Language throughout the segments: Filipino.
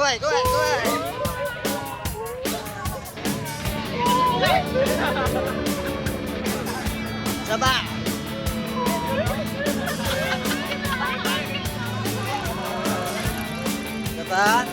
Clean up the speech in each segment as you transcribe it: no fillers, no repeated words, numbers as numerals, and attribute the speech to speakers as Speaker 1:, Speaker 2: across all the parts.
Speaker 1: ahead, go ahead, go ahead. Saba. Saba.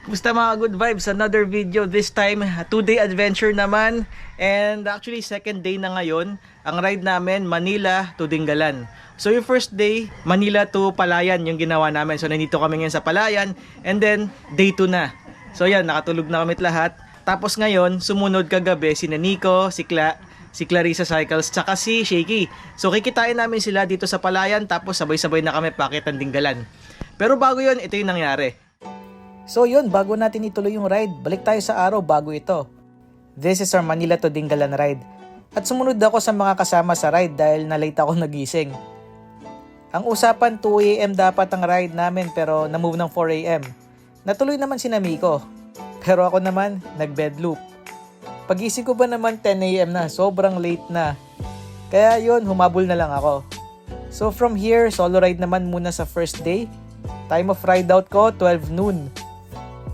Speaker 1: Basta mga good vibes, another video this time, a 2-day adventure naman. And actually second day na ngayon. Ang ride namin Manila to Dingalan. So yung first day, Manila to Palayan yung ginawa namin. So nandito kami ngayon sa Palayan. And then day 2 na. So yan, nakatulog na kami lahat. Tapos ngayon, sumunod kagabi si Nico, si Clarissa Cycles, tsaka si Shaky. So kikitain namin sila dito sa Palayan. Tapos sabay-sabay na kami pakit ng Dingalan. Pero bago yun, ito yung nangyari. So yun, bago natin ituloy yung ride, balik tayo sa araw bago ito. This is our Manila to Dingalan ride. At sumunod ako sa mga kasama sa ride dahil na-late ako nagising. Ang usapan 2 AM dapat ang ride namin pero na-move ng 4 AM. Natuloy naman si Namiko. Pero ako naman, nag-bed loop. Pagising ko ba naman 10 AM na, sobrang late na. Kaya yun, humabol na lang ako. So from here, solo ride naman muna sa first day. Time of ride out ko, 12 noon.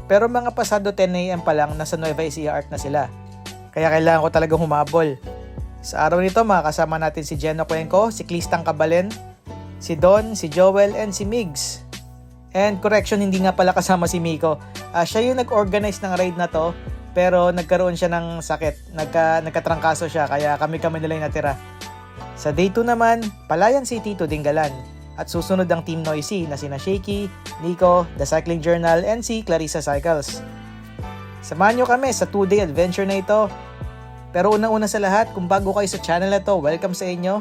Speaker 1: Pero mga pasado 10 AM pa lang, nasa Nueva Ecija Art na sila. Kaya kailangan ko talagang humabol. Sa araw nito, makakasama natin si Jenno Cuenco, si Clistang Cabalen, si Don, si Joel, and si Migs. And correction, hindi nga pala kasama si Miko. Siya yung nag-organize ng ride na to, pero nagkaroon siya ng sakit. Nagkatrangkaso siya, kaya kami na lang natira. Sa day 2 naman, Palayan City to Dingalan. At susunod ang Team Noisy na sina Shaky, Nico, The Cycling Journal, and si Clarissa Cycles. Samahan nyo kami sa 2-day adventure na ito. Pero unang-una sa lahat, kung bago kayo sa channel na to, welcome sa inyo.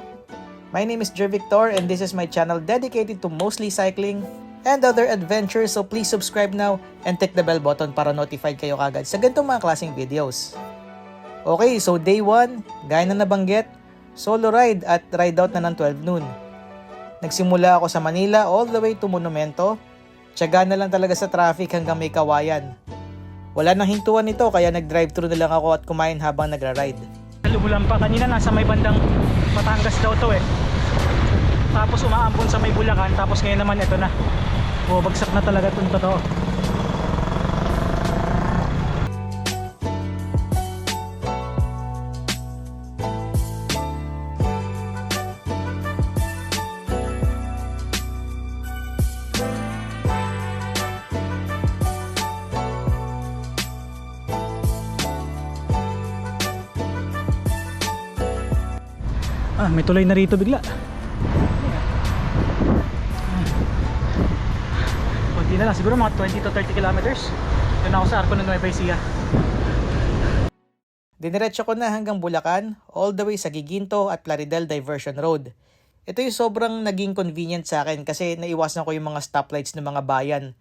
Speaker 1: My name is Jer Victor and this is my channel dedicated to mostly cycling and other adventures, so please subscribe now and click the bell button para notified kayo kagad sa ganitong mga klaseng videos. Okay, so day 1, gaya na nabanggit, solo ride at ride out na ng 12 noon. Nagsimula ako sa Manila all the way to Monumento. Tiyaga na lang talaga sa traffic hanggang may kawayan. Wala nang hintuan nito kaya nag-drive-thru na lang ako at kumain habang nagra-ride. Lumulan pa kanina, nasa may bandang Batangas daw to eh. Tapos umaambon sa may Bulacan, tapos ngayon naman ito na. Bumabagsak na talaga itong totoo. May tulay na rito bigla. Kunti na lang, siguro mga 20 to 30 kilometers. Doon ako sa Arco ng Nueva Ecija. Diniretso ko na hanggang Bulacan, all the way sa Giginto at Plaridel Diversion Road. Ito yung sobrang naging convenient sa akin kasi naiwasan ko yung mga stoplights ng mga bayan.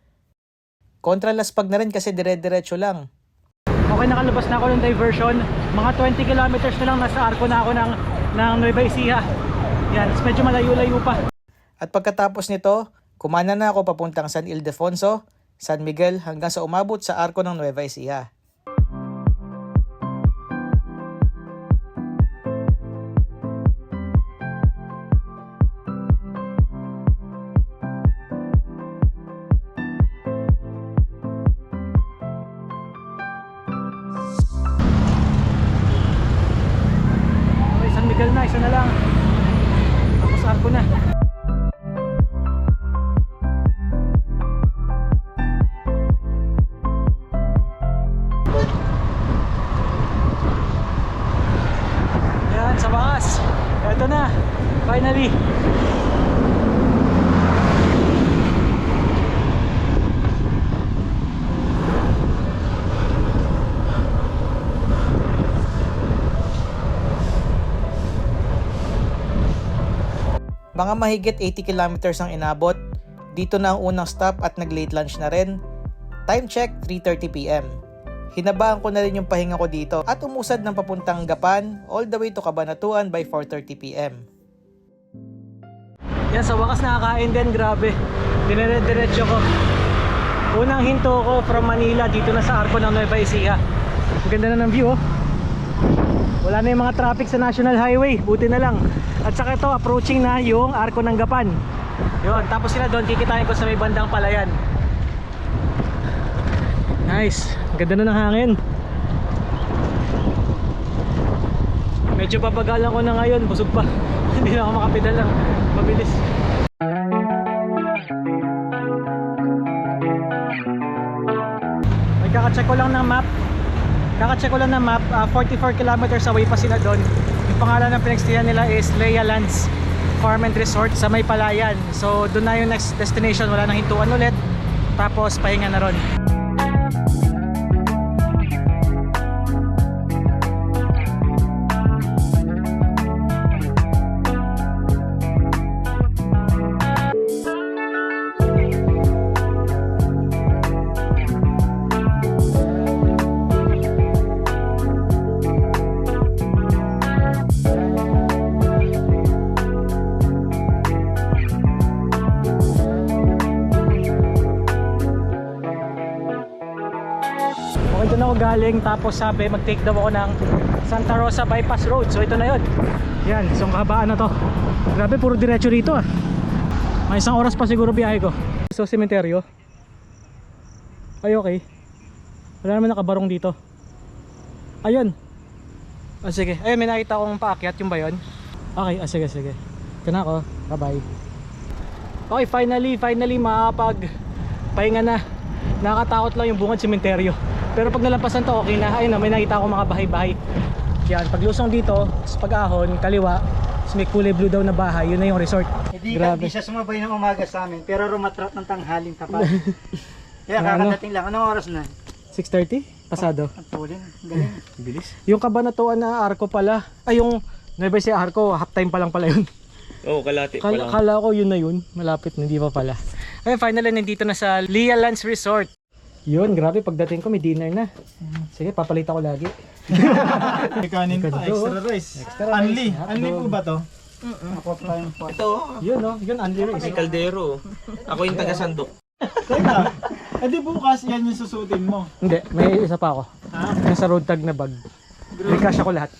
Speaker 1: Kontralaspag na rin kasi dire-diretso lang. Okay, nakalabas na ako ng diversion. Mga 20 kilometers na lang, nasa Arco na ako ng Nueva Ecija. Yan, medyo malayo-layo pa. At pagkatapos nito, kumana na ako papuntang San Ildefonso, San Miguel hanggang sa umabot sa Arco ng Nueva Ecija. Na, isa na lang. Tapos Arco na. Yan, sa wakas. Ito na. Finally. Mga mahigit 80 kilometers ang inabot. Dito na ang unang stop at nag-late lunch na rin. Time check, 3:30 PM. hinabaan ko na rin yung pahinga ko dito at umusad ng papuntang Gapan all the way to Cabanatuan by 4:30 PM. Yan, sa wakas nakakain din, grabe. Dinire-diretso ko. Unang hinto ko from Manila dito na sa Arco ng Nueva Ecija. Ang ganda na ng view, oh. Wala na yung mga traffic sa National Highway, buti na lang. At saka ito, approaching na yung Arco ng Gapan. Yun, tapos sila doon, kikitain ko sa may bandang Palayan. Nice, ang ganda na ng hangin. Medyo babagalan ko na ngayon, busog pa. Hindi na ako makapedal lang, mabilis. Kaka-check ko lang ng map. 44 kilometers away pa sila doon. Yung pangalan ng pinagstayhan nila is Lea Lands Farm and Resort sa may Palayan. So doon na yung next destination, wala nang hintuan ulit. Tapos pahinga na ron. Doon ako galing, tapos sabi mag-take daw ako ng Santa Rosa Bypass Road. So ito na yun. Yan, so kahabaan na to. Grabe, puro diretso rito ah. May isang oras pa siguro biyahe ko. So sementeryo. Ay okay. Wala naman nakabarong dito. Ayun. Sige, ayun, may nakita akong paakyat, yung ba yun? Okay, sige. Ito na ako, bye bye. Okay, finally makapag pahinga na. Nakakatakot lang yung bungad sementeryo. Pero pag nalampasan to, okay na. Ayun na, may nakita akong mga bahay-bahay. Yan, pag lusong dito, sa pag-ahon, kaliwa, may kulay blue daw na bahay, yun na yung resort.
Speaker 2: Hindi siya sumabay ng umaga sa amin, pero rumatrat ng tanghaling tapat. Kaya kakadating lang. Anong oras na?
Speaker 1: 6:30? Pasado.
Speaker 2: Ang tulin, galing.
Speaker 1: Bilis. Yung Cabanatuan na Arco pala, ay yung Nueva Ecija Arco, half time pa lang pala yun.
Speaker 3: Oo, kalati pa lang.
Speaker 1: Kala ko yun na yun, malapit na, hindi pa pala. Ayun, finally nandito na sa Lea Lands Resort. Yun, grabe, pagdating ko may dinner na. Sige, papalit ako lagi.
Speaker 2: May kanin pa, extra rice. Unli. Unli po ba to? Ako pa yung pot.
Speaker 3: Ito,
Speaker 1: Yun no, yun unli rice.
Speaker 3: may kaldero. Ako yung taga-sandok.
Speaker 2: Teka, edi bukas yan yung susutin mo.
Speaker 1: Hindi, may isa pa ako. Nasa road tag na bag. May cash ako lahat.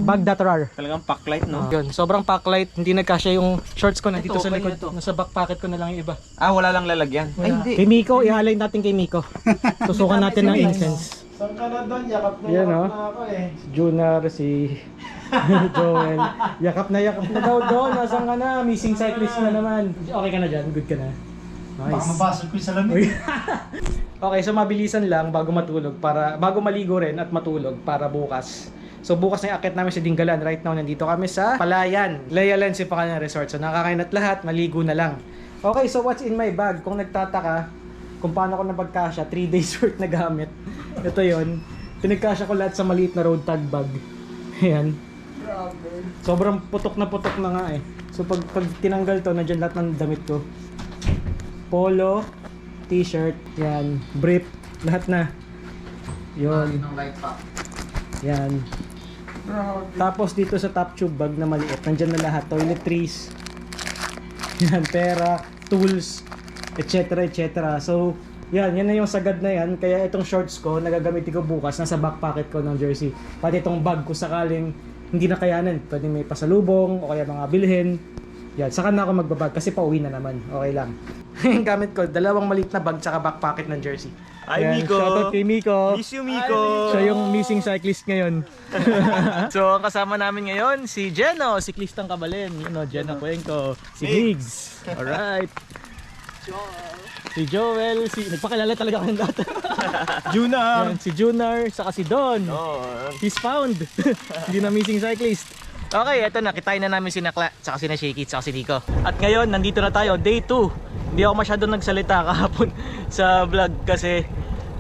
Speaker 1: Bag that rar.
Speaker 3: Talagang packlight, no?
Speaker 1: Yun, sobrang packlight, hindi nagkasya yung shorts ko nandito
Speaker 3: Ito,
Speaker 1: sa
Speaker 3: okay
Speaker 1: likod.
Speaker 3: na to.
Speaker 1: Nasa back pocket ko na lang yung iba.
Speaker 3: Ah, wala lang lalagyan. Ay, hindi.
Speaker 1: Kay Miko, ihalay natin kay Miko. Tusukan natin ng incense.
Speaker 2: Saan ka na doon? Yakap na
Speaker 1: Yan,
Speaker 2: yakap
Speaker 1: oh.
Speaker 2: na ako eh.
Speaker 1: Junar, si Joel. Yakap na daw doon. Nasaan ka na? Missing cyclist na naman. Okay ka na dyan? Good ka na?
Speaker 2: Baka
Speaker 1: Nice.
Speaker 2: mabasag ko yung salamig.
Speaker 1: Okay, so mabilisan lang bago matulog, para bago maligo rin at matulog para bukas. So bukas na yung akit namin sa Dingalan. Right now nandito kami sa Palayan, Lea Lands yung pangalan ng resort. So nakakainat lahat, maligo na lang. Okay, so what's in my bag? Kung nagtataka kung paano ko napagkasya, 3 days worth na gamit. Ito yon. Pinagkasya ko lahat sa maliit na road tag bag. Ayan. Sobrang putok na nga eh. So pag tinanggal to, nandiyan lahat ng damit ko. Polo, t-shirt, yan, brief, lahat na. Yun. Yan. Tapos dito sa top tube bag na maliit, nandyan na lahat, toiletries, yan, pera, tools, etc. So, yan na yung sagad na yan. Kaya itong shorts ko, nagagamitin ko bukas, nasa back pocket ko ng jersey. Pati itong bag ko sakaling hindi na kayanan, pwede may pasalubong o kaya mga bilhin. Yan, saka na ako magbabag kasi pauwi na naman. Okay lang. Yung gamit ko, dalawang maliit na bag tsaka back pocket ng jersey.
Speaker 3: Hi,
Speaker 1: Yan,
Speaker 3: Miko!
Speaker 1: shoutout kay Miko.
Speaker 3: Miss you, Miko!
Speaker 1: Siya yung missing cyclist ngayon. So, ang kasama namin ngayon, si Jeno, siklistang kabalin. Jeno Cuenco. Si Higgs. Alright. Si Joel. Nagpakilala talaga kayong lahat.
Speaker 2: Junar!
Speaker 1: Yan, si Junar, saka si Don.
Speaker 3: Oh,
Speaker 1: He's found. Hindi na missing cyclist. Okay, eto na. Kitain na namin si Nakla, saka si Shaky, saka si Nico. At ngayon, nandito na tayo. Day 2. Hindi ako masyadong nagsalita kahapon sa vlog kasi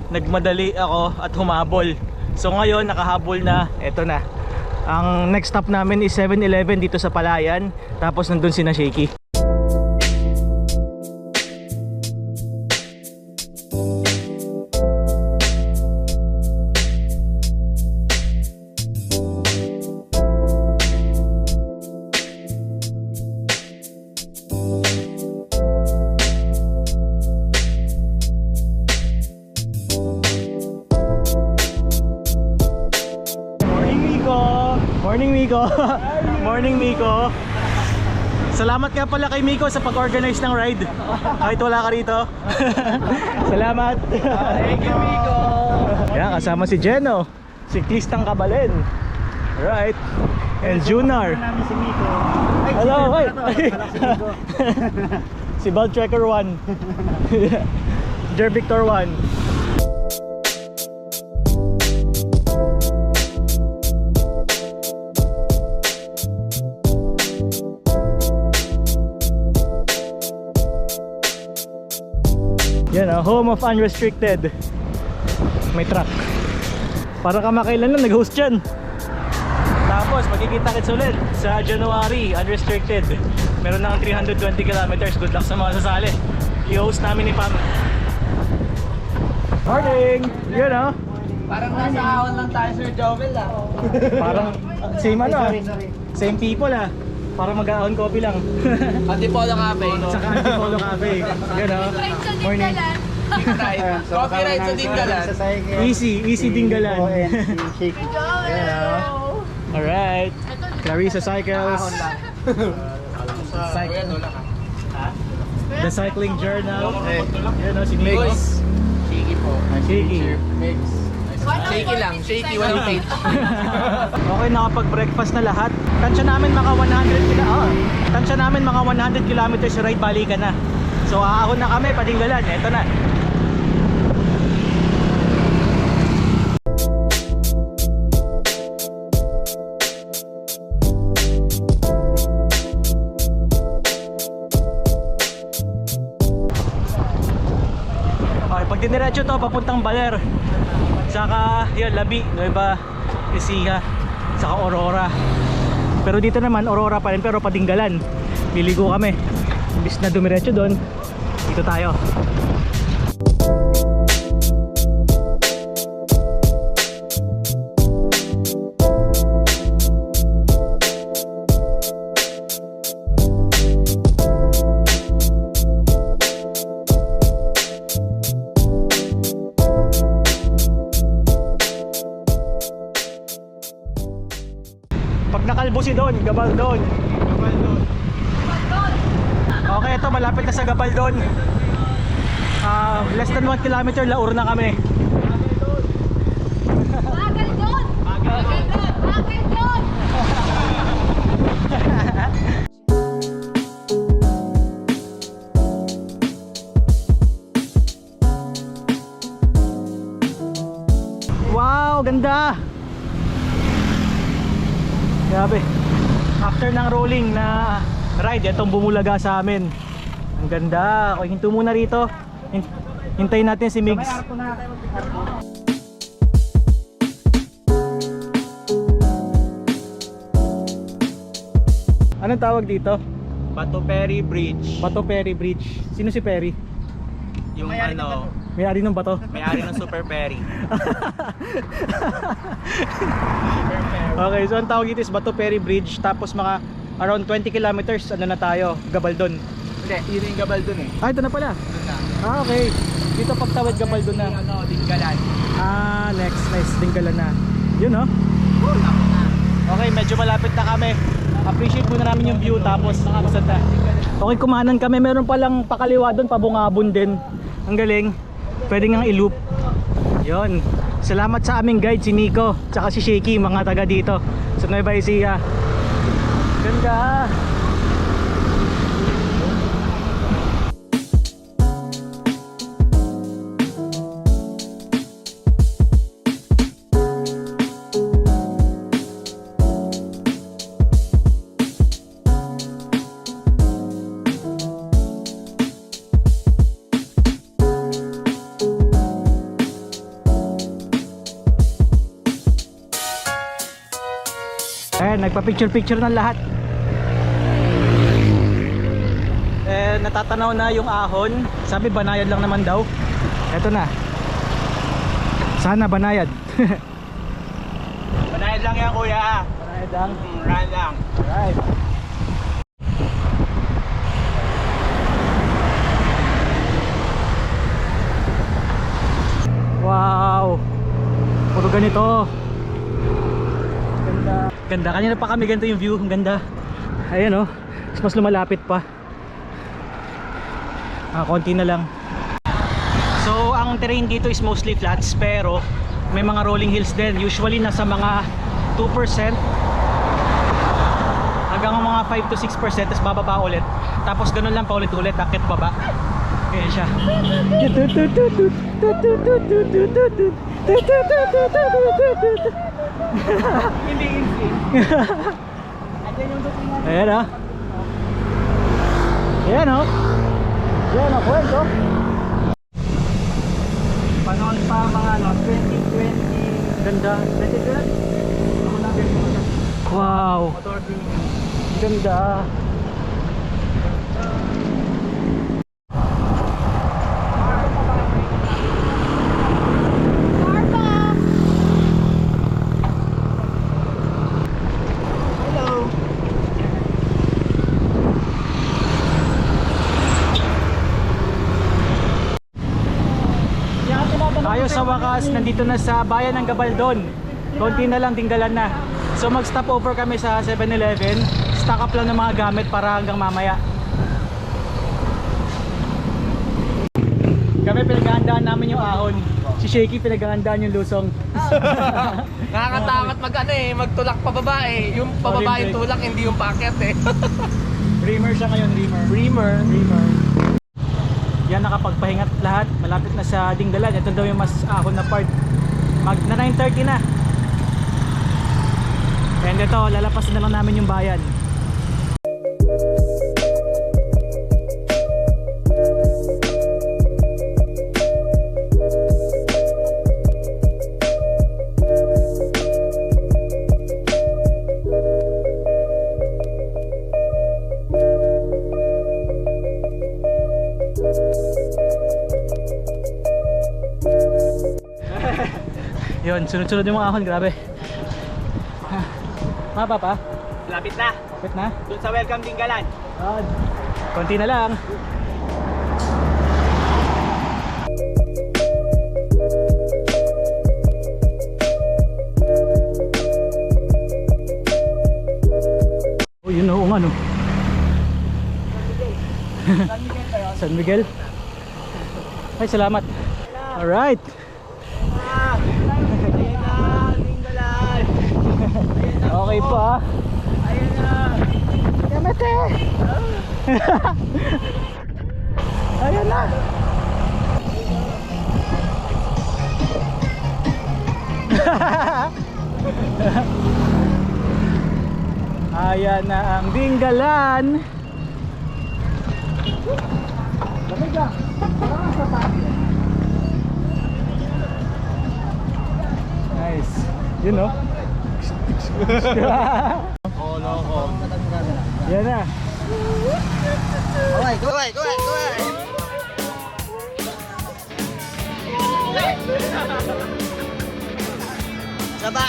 Speaker 1: nagmadali ako at humabol. So ngayon, nakahabol na. Eto na. Ang next stop namin is 7-Eleven dito sa Palayan. Tapos nandun si Shaky. Morning, Miko. Morning, Miko. Salamat nga pala kay Miko sa pag-organize ng ride. Kahit wala ka rito. Salamat.
Speaker 3: Thank you, Miko.
Speaker 1: Yan, kasama si Jeno. Siklistang Kabalen. Alright. And Junar.
Speaker 2: namin si Miko.
Speaker 1: Hello,
Speaker 2: Ay,
Speaker 1: hey.
Speaker 2: si Miko.
Speaker 1: Si Ball Tracker 1. Jer Victor 1. Yan, home of unrestricted. May truck. Para kamakailan lang nag-host dyan. Tapos magkikita-kits ulit sa January, unrestricted. Meron na 320 kilometers. Good luck sa mga sasali. I-host namin ni Pam. Morning! Yun,
Speaker 3: Parang nasa awan lang tayo, Sir Jovel, ah.
Speaker 1: Parang same
Speaker 2: Sorry.
Speaker 1: Same people, Para mag-aon coffee lang.
Speaker 3: Antipolo Cafe.
Speaker 1: Saka Antipolo Cafe. Yun, Morning.
Speaker 3: Coffee ride sa Dingalan.
Speaker 1: Easy Dingalan.
Speaker 2: Shaky.
Speaker 1: Alright. Clarissa Cycles. The Cycling Journal. Yun, si Nico.
Speaker 3: Shaky po.
Speaker 1: Shaky.
Speaker 3: Shaky lang. Shaky, walang page.
Speaker 1: Okay, nakapag-breakfast na lahat. Tansya namin mga 100 kilometers ride, balikan na. So aahon na kami, Padinggalan. Ito na. Okay, pag diniretso to papuntang Baler. Saka yun, Labi, Nueva Ecija, saka Aurora. Pero dito naman Aurora pa rin pero Padinggalan. Liligo kami. Imbis na dumiretso doon, dito tayo. Pag nakalbo si Don, Gabaldon. Okay, ito malapit na sa Gabaldon. Less than 1 kilometer, Laur na kami.
Speaker 4: Bagal doon! Bagal doon!
Speaker 1: Wow, ganda! Grabe. After ng rolling na ride, itong bumulaga sa amin. Ang ganda. Okay, hinto muna rito. Hintayin natin si Migs. Anong tawag dito?
Speaker 3: Bato Perry Bridge.
Speaker 1: Bato Perry Bridge. Sino si Perry?
Speaker 3: Yung
Speaker 1: May-ari ng bato.
Speaker 3: may-ari ng Super Perry.
Speaker 1: Okay, so ang tawag dito is Bato Perry Bridge. Tapos mga around 20 kilometers ano na tayo, Gabaldon.
Speaker 3: Hindi, yun yung Gabaldon eh.
Speaker 1: Ah, ito na pala.
Speaker 3: Doon na.
Speaker 1: Ah, okay. Dito pagtawid Gabaldon na.
Speaker 3: Dingalan.
Speaker 1: Ah, next Dingalan na. Yun, Okay, medyo malapit na kami. Appreciate muna namin yung view tapos nakabusad na. Okay, kumanan kami. Meron palang pakaliwa doon, pabungabon din. Ang galing. Pwede ngang i-loop. Yun. Salamat sa aming guide, si Nico. Tsaka si Shaky, mga taga dito sa Nueva Ecija. Ganda. Nagpa-picture ng lahat. Natatanaw na yung ahon. Sabi banayad lang naman daw. Eto na. Sana banayad.
Speaker 3: Banayad lang yan, kuya.
Speaker 1: Banayad lang.
Speaker 3: Run lang.
Speaker 1: Alright. Wow. Puro ganito. Ganda. Ganda. Kanina pa kami ganito yung view. Ang ganda. Ayan oh. Mas lumalapit pa. Konti na lang. So ang terrain dito is mostly flats, pero may mga rolling hills din. Usually nasa mga 2% hanggang mga 5 to 6%, tapos bababa ulit. Tapos ganun lang pa ulit-ulit, akit baba. Ayan siya.
Speaker 3: Hindi insane.
Speaker 1: Ayan oh. Ayan oh. Ayan oh, kwento.
Speaker 2: Panoon pa mga ano, 2020.
Speaker 1: Ganda.
Speaker 2: 2020? Ako lang ganito.
Speaker 1: Wow.
Speaker 2: Motor din.
Speaker 1: Ganda.
Speaker 2: Hello.
Speaker 1: Tayo sa wakas, nandito na sa bayan ng Gabaldon. Konti na lang, Dinggalan na. So mag stop over kami sa 7-Eleven. Stock up lang ng mga gamit para hanggang mamaya. Kami pinaghahandaan namin yung ahon. Si Shaky pinaghahandaan yung lusong.
Speaker 3: Nakakatakot magtulak pababa eh. Yung pababa yung tulak, hindi yung paakyat eh.
Speaker 1: Reamer siya ngayon, reamer.
Speaker 3: Reamer.
Speaker 1: Yan, nakapagpahingat lahat. Malapit na sa Dinggalan. Ito daw yung mas ahon na part. Na 9:30 na. And ito, lalapasin na lang namin yung bayan. Yun, sunod-sunod yung mga ahon, grabe. Mapa pa?
Speaker 3: Lapit na.
Speaker 1: Wait na?
Speaker 3: Doon sa Welcome Dinggalan.
Speaker 1: Konti na lang. Oh, yun oo nga no. San Miguel. Ay, salamat. Alright. Okay pa.
Speaker 3: Ayan na.
Speaker 1: Kamete. Ayan na. Ayan na ang Dinggalan. Nice. You know.
Speaker 3: Oh, loko.
Speaker 1: Yan na.
Speaker 2: Go away. Saba.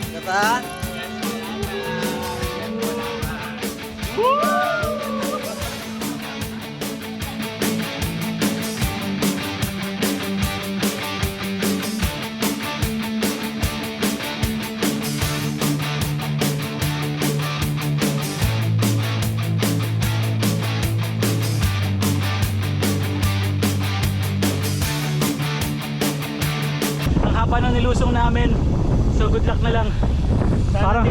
Speaker 2: Saba.
Speaker 1: Ang haba ng nilusong namin. So good luck na lang. Parang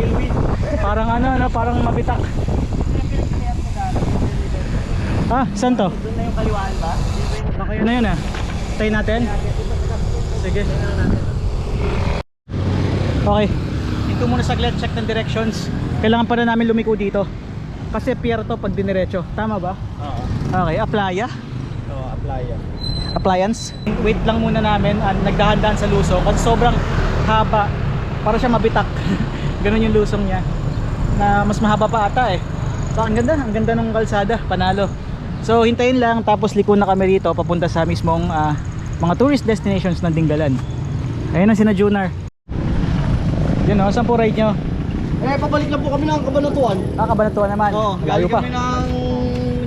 Speaker 1: parang mabitak. Saan to?
Speaker 2: Doon na yung kaliwaan ba?
Speaker 1: Ano yun Tayo natin? Sige. Okay. Dito muna saglit, check ng directions. Kailangan pa na namin lumiko dito. Kasi pier to pag diniretso. Tama ba?
Speaker 3: Oo.
Speaker 1: Okay, Aplaya.
Speaker 3: Oo, applya.
Speaker 1: Appliance. Wait lang muna namin. Nagdahan-dahan sa lusong kasi sobrang haba. Para siya mabitak. Ganun yung lusong niya. Na mas mahaba pa ata eh. So ang ganda ng kalsada, panalo. So hintayin lang, tapos liko na kami rito papunta sa mismong mga tourist destinations ng Dinggalan. Ayun na sina Junar. Yun o, saan po ride nyo?
Speaker 2: Pabalik lang po kami ng Kabanatuan.
Speaker 1: Kabanatuan naman.
Speaker 2: Oo,
Speaker 1: Layo
Speaker 2: galing
Speaker 1: pa.
Speaker 2: kami ng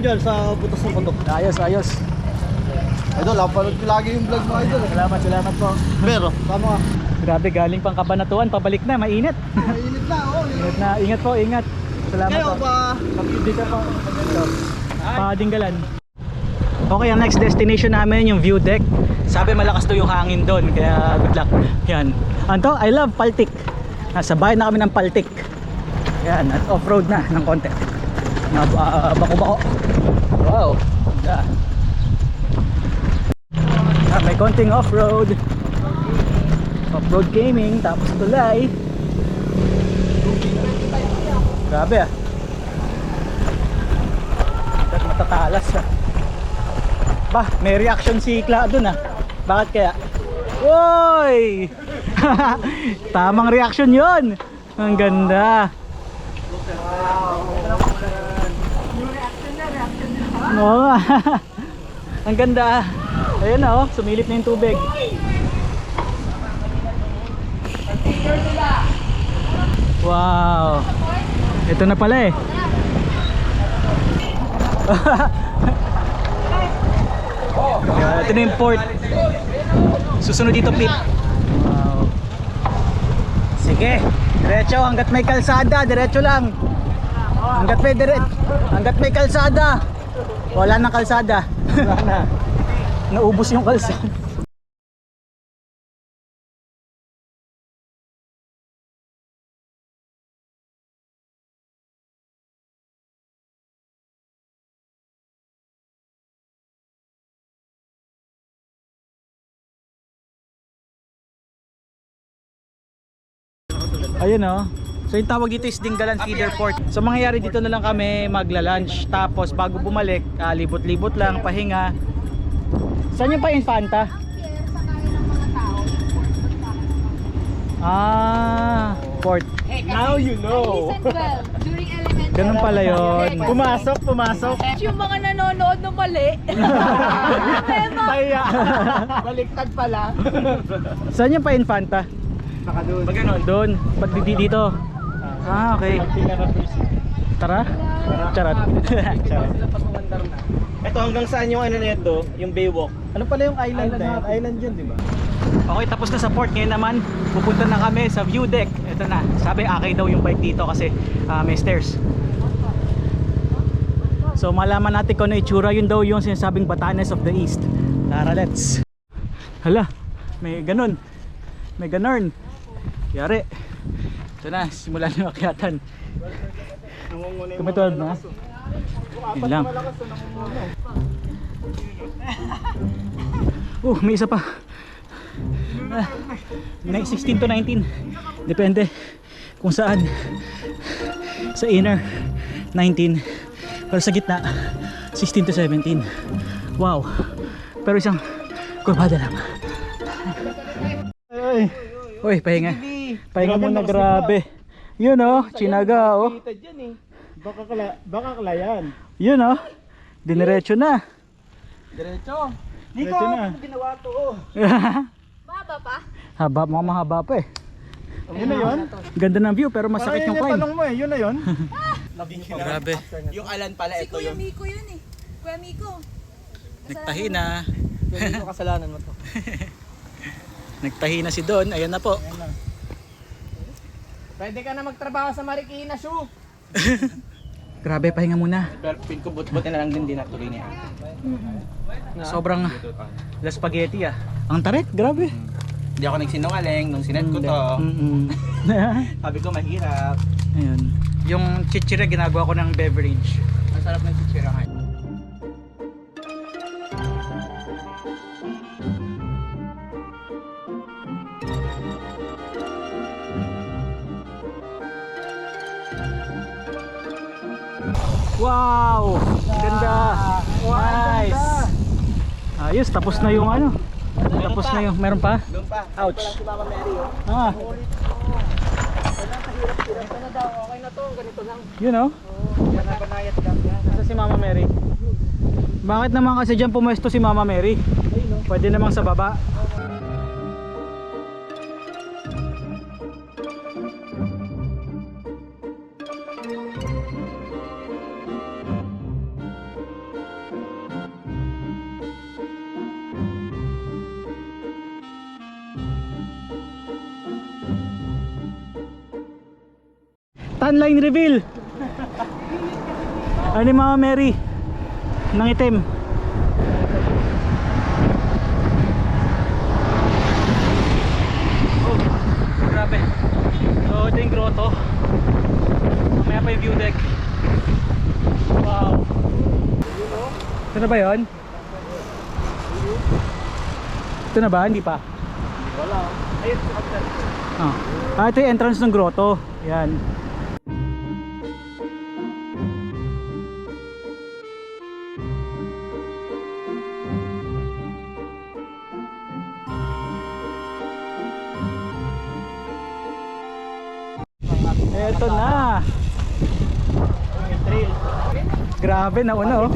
Speaker 2: dyan sa butas ng pundok.
Speaker 1: Ayos.
Speaker 5: Idol, upload ko lagi yung vlog mo, idol.
Speaker 1: Salamat po.
Speaker 5: Pero, tama ka.
Speaker 1: Grabe, galing pang Kabanatuan, pabalik na, mainit.
Speaker 5: Mainit na, oh.
Speaker 1: Ingat na, ingat po, ingat. Salamat
Speaker 5: Kayo
Speaker 1: po.
Speaker 5: ba?
Speaker 1: Dito po. Padinggalan. Okay, ang next destination namin yung view deck. Sabi malakas daw yung hangin doon, kaya good luck. Yan. Anto, I love Paltik. Nasa bahay na kami ng Paltik. Yan, at off-road na ng konti. Bako-bako. Wow. Yeah. May konting off-road. Off-road gaming, tapos tulay. Grabe ah. Matatalas ah. Bah, may reaction si Kla dun ah. Bakit kaya? Woy! Tamang reaction yon. Ang ganda. Oo nga. Ang ganda. Ayun na oh, sumilip na yung tubig. Wow. Ito na pala eh. Ito na yung port. Susunod dito Pip. Wow. Sige, diretso hanggat may kalsada, diretso lang. Hanggat may kalsada. Wala nang kalsada. Wala na. Naubos yung kalsada. Ayun oh. So yung tawag dito is Dinggalan Feeder Port. So mangyayari dito na lang kami magla-lunch. Tapos bago bumalik, libot-libot lang, pahinga. Saan yung pa Infanta? Ah, port.
Speaker 3: Now you know.
Speaker 4: Listen well, during elementary.
Speaker 1: Ganun pala yun.
Speaker 3: Pumasok.
Speaker 4: Yung mga nanonood na mali.
Speaker 3: Kaya, baliktad pala.
Speaker 1: Saan yung pa Infanta?
Speaker 3: Baka doon.
Speaker 1: Doon. Ba't dito? Ah, okay. Tara. Charot. Charot.
Speaker 3: Ito hanggang saan yung ano nito? Yung Baywalk.
Speaker 1: Ano pala yung island na yun? Island yun, di ba? Okay, tapos na sa port. Ngayon naman, pupunta na kami sa view deck. Ito na. Sabi, akay daw yung bike dito kasi may stairs. So, malaman natin kung ano itsura. Yun daw yung sinasabing Batanes of the East. Tara, let's. Hala, may ganun. May ganun. Yari. Ito na, simulan yung akyatan. Kumitulad na. Yun lang. May isa pa. 16 to 19. Depende kung saan. Sa inner 19. Pero sa gitna 16 to 17. Wow. Pero isang kurbada lang. Uy, pahinga. Pahinga muna, grabe. Yun oh, Chinaga oh.
Speaker 3: Baka kalayan.
Speaker 1: Yun oh. Diniretso na.
Speaker 3: Diretso.
Speaker 1: Dito na.
Speaker 3: Ginawa to oh.
Speaker 4: Baba pa?
Speaker 1: Haba, mga mahaba pa eh.
Speaker 3: Yun na yun.
Speaker 1: Ganda ng view pero masakit yung climb.
Speaker 3: Tanong mo eh, yun na yun.
Speaker 1: Grabe.
Speaker 3: Yung Alan pala
Speaker 4: Si Kuya Miko yun eh. Kuya Miko.
Speaker 1: Nagtahi na.
Speaker 3: Yung kasalanan mo to.
Speaker 1: Nagtahi na si Don. Ayan na po.
Speaker 3: Pwede ka na magtrabaho sa Marikina, Shu.
Speaker 1: Grabe, pahinga muna.
Speaker 3: Pero pin ko buti na lang din natuloy niya.
Speaker 1: Sobrang la spaghetti ah. Ang tarik, grabe.
Speaker 3: Hindi ako nagsinungaling nung sinet ko to. Sabi ko mahirap.
Speaker 1: Ayun. Yung chichire ginagawa ko ng beverage.
Speaker 3: Ang sarap ng chichirahan.
Speaker 1: Wow! Ganda! Nice! Ayos, tapos na yung ano. Tapos na yung, meron pa?
Speaker 3: Doon pa.
Speaker 1: Ouch!
Speaker 3: Si Mama Mary oh.
Speaker 1: Ah,
Speaker 3: Ito na daw, okay na to, ganito lang.
Speaker 1: yun oh.
Speaker 3: Yan na banayat ka.
Speaker 1: Nasa si Mama Mary. Bakit naman kasi dyan pumuesto si Mama Mary? Pwede namang sa baba. Sunline reveal. Ano ni Mama Mary? Nang itim. Oh, grabe. So ito yung grotto. Mamaya pa yung view deck. Wow. Ito na ba yun? Ito na ba? Hindi pa?
Speaker 5: Wala.
Speaker 1: Ayun, ito yung entrance ng grotto. Yan. Ito na. Grabe, nauna oh.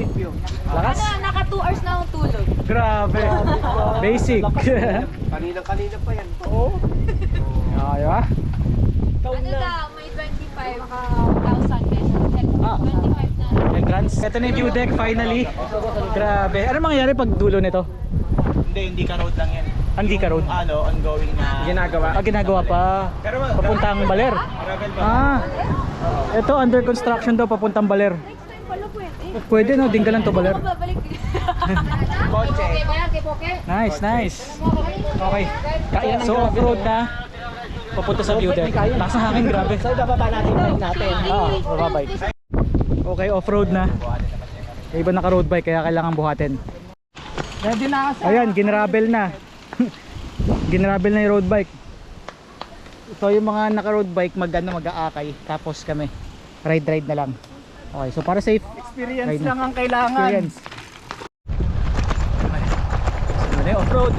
Speaker 1: Lakas.
Speaker 4: Naka 2 hours na akong tulog.
Speaker 1: Grabe. Basic.
Speaker 5: Kanina pa yan.
Speaker 1: Oo. Okay ba?
Speaker 4: Ano daw, may 25,000 pesos. 25 na.
Speaker 1: Entrance. Ito na yung view deck finally. Grabe. Ano mangyayari pag dulo nito?
Speaker 3: Hindi ka road lang yan.
Speaker 1: Hindi ka road.
Speaker 3: Ano, ongoing na ginagawa.
Speaker 1: Ginagawa pa.
Speaker 3: Pero
Speaker 1: Papuntang Baler.
Speaker 3: gravel ba?
Speaker 1: Ito under construction daw papuntang Baler.
Speaker 4: Next time pala pwede.
Speaker 1: Pwede no, Dinggalan to Baler.
Speaker 4: Ako babalik.
Speaker 3: Kotse.
Speaker 1: Nice, nice. Okay. So off-road na. Papunta sa view deck. Taas ng hangin, grabe.
Speaker 3: So, bababa natin bike natin.
Speaker 1: Bababike. Okay, off-road na. Yung iba naka-road bike kaya kailangan buhatin.
Speaker 3: Ready na kasi.
Speaker 1: Ayan, ginravel na. Ginravel na yung road bike. So yung mga naka-road bike mag-aakay. Tapos kami ride na lang. Okay, so para safe
Speaker 3: Experience
Speaker 1: ride na.
Speaker 3: lang ang kailangan.
Speaker 1: Experience. Ano na off-road?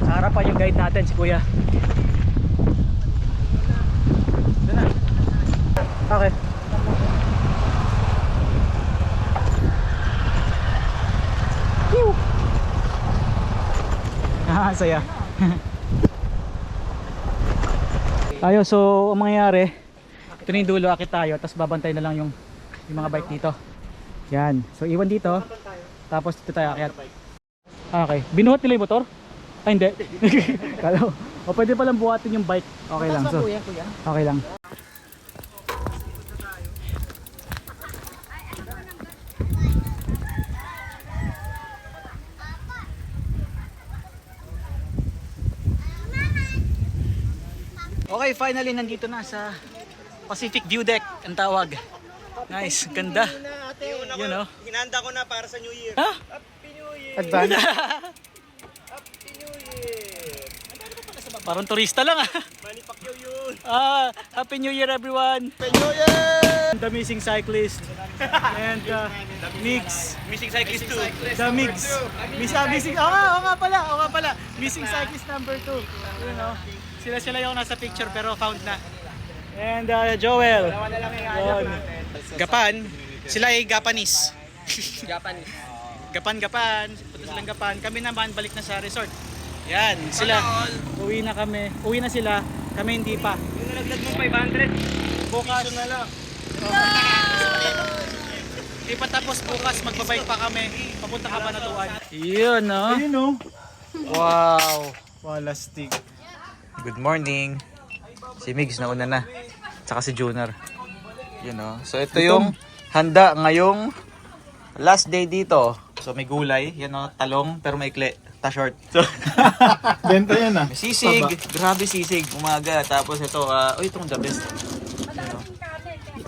Speaker 1: Sa harapan yung guide natin si Kuya. Doon na. Okay. Whew. Saya. Ayo, so ang mangyayari, ito na yung dulo, akit tayo, tapos babantay na lang yung mga bike dito. Yan, so iwan dito, tapos dito tayo akit. Okay, binuhat nila yung motor? Ay hindi. Kala ko, o pwede palang buhatin yung bike. Okay lang, so okay lang. Okay, finally nandito na sa Pacific View Deck ang tawag. Nice, ganda. Yun know?
Speaker 3: Hinanda ko na para sa New Year.
Speaker 1: Ha?
Speaker 3: Happy New Year.
Speaker 1: Advance.
Speaker 3: Happy New Year.
Speaker 1: Parang turista lang ah.
Speaker 3: Manny Pacquiao yun.
Speaker 1: Happy New Year everyone.
Speaker 3: Happy New Year.
Speaker 1: The missing cyclist and Migs.
Speaker 3: Missing cyclist 2.
Speaker 1: The Migs. Missing. Oo nga pala. Missing cyclist number 2. You know. Sila yung nasa picture pero found na. And Joel. Yun.
Speaker 3: Gapan. Sila ay Gapanis.
Speaker 1: Gapan. Punta silang Gapan. Kami naman balik na sa resort. Yan, sila. Uwi na sila. Kami hindi pa.
Speaker 3: Yung nalaglag mo 500.
Speaker 1: Bukas
Speaker 3: na lang.
Speaker 1: Hindi pa tapos bukas magbabike pa kami. Papunta ka Banatuan. Yun no.
Speaker 5: Ayun no.
Speaker 1: Wow.
Speaker 5: Walastig.
Speaker 3: Good morning. Si Migs nauna na. Tsaka si Junior. You know. So ito yung handa ngayong last day dito. So may gulay, yan o, talong pero maikli, ta-short. So,
Speaker 5: Benta yan ah.
Speaker 3: may sisig, grabe sisig, umaga. Tapos ito, itong the best.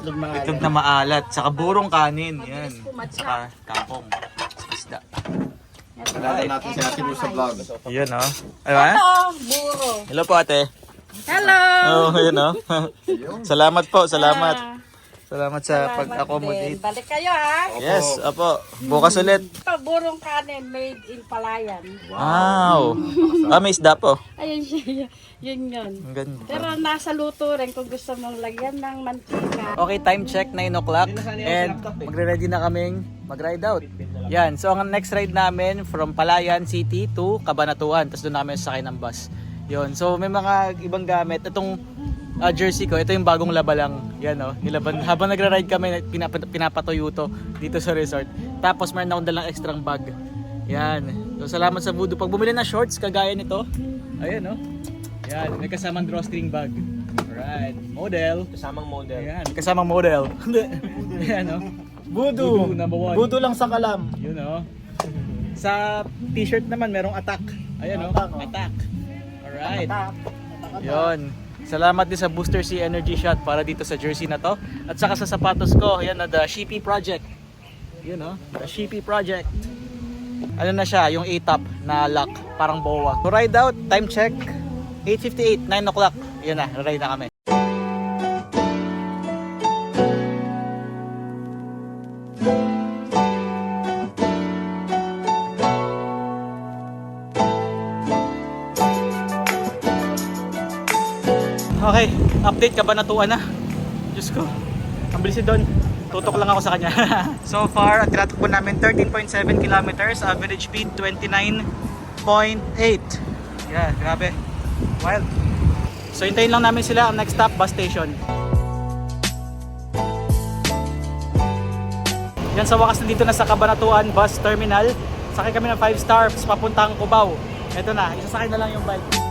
Speaker 3: Itlog na maalat, saka burong kanin, yan. Saka kangkong, saka isda.
Speaker 5: Kilala natin si Ate Luz sa vlog.
Speaker 3: Yan o. Ayun,
Speaker 4: Buro.
Speaker 3: Hello po ate.
Speaker 4: Hello!
Speaker 3: Oh, yun o. Salamat po, salamat. Salamat sa pag-accommodate.
Speaker 6: Balik kayo ha.
Speaker 3: Yes, apo. Bukas ulit.
Speaker 6: Ito, burong kanin made in Palayan.
Speaker 3: Wow. May isda po.
Speaker 6: Ayun siya, yun.
Speaker 3: Ang ganda.
Speaker 6: Pero nasa luto rin kung gusto mong lagyan ng mantika.
Speaker 1: Okay, time check 9 o'clock and magre-ready na kaming mag-ride out. Yan, so ang next ride namin from Palayan City to Cabanatuan. Tapos doon namin sakay ng bus. Yun, so may mga ibang gamit. Itong jersey ko, ito yung bagong laba lang. Yan o, nilaban. Habang nagra-ride kami, pinapatuyo to dito sa resort. Tapos meron akong dalang extrang bag. Yan. So salamat sa Voodoo. Pag bumili na shorts, kagaya nito, ayan o. Yan, may kasamang drawstring bag. Alright, model.
Speaker 5: Kasamang model.
Speaker 1: Ayan, kasamang model. Ayan, oh.
Speaker 5: Budo.
Speaker 1: Number 1.
Speaker 5: Budo lang sa kalam.
Speaker 1: Yun, oh. Sa t-shirt naman, merong attack. Ayan, oh.
Speaker 5: Attack, oh.
Speaker 1: Attack. Alright. Yun. Salamat din sa Booster C Energy Shot para dito sa jersey na to. At saka sa sapatos ko, ayan na, the Sheepy Project. Yun, oh. The Sheepy Project. Ano na siya, yung A-top na lock, parang boa. So ride out, time check, 8:58, 9 o'clock. Yun na, ride na kami. Okay, update Kabanatuan na. Diyos ko, ang bilis doon. Tutok lang ako sa kanya. So far, ang tinatakbo namin 13.7 kilometers, average speed 29.8. Yeah, grabe. Wild. So hintayin lang namin sila ang next stop, bus station. Yan, sa wakas nandito na sa Kabanatuan Bus Terminal. Sakay kami ng 5 stars papuntang Cubao. Ito na, isasakay na lang yung bike.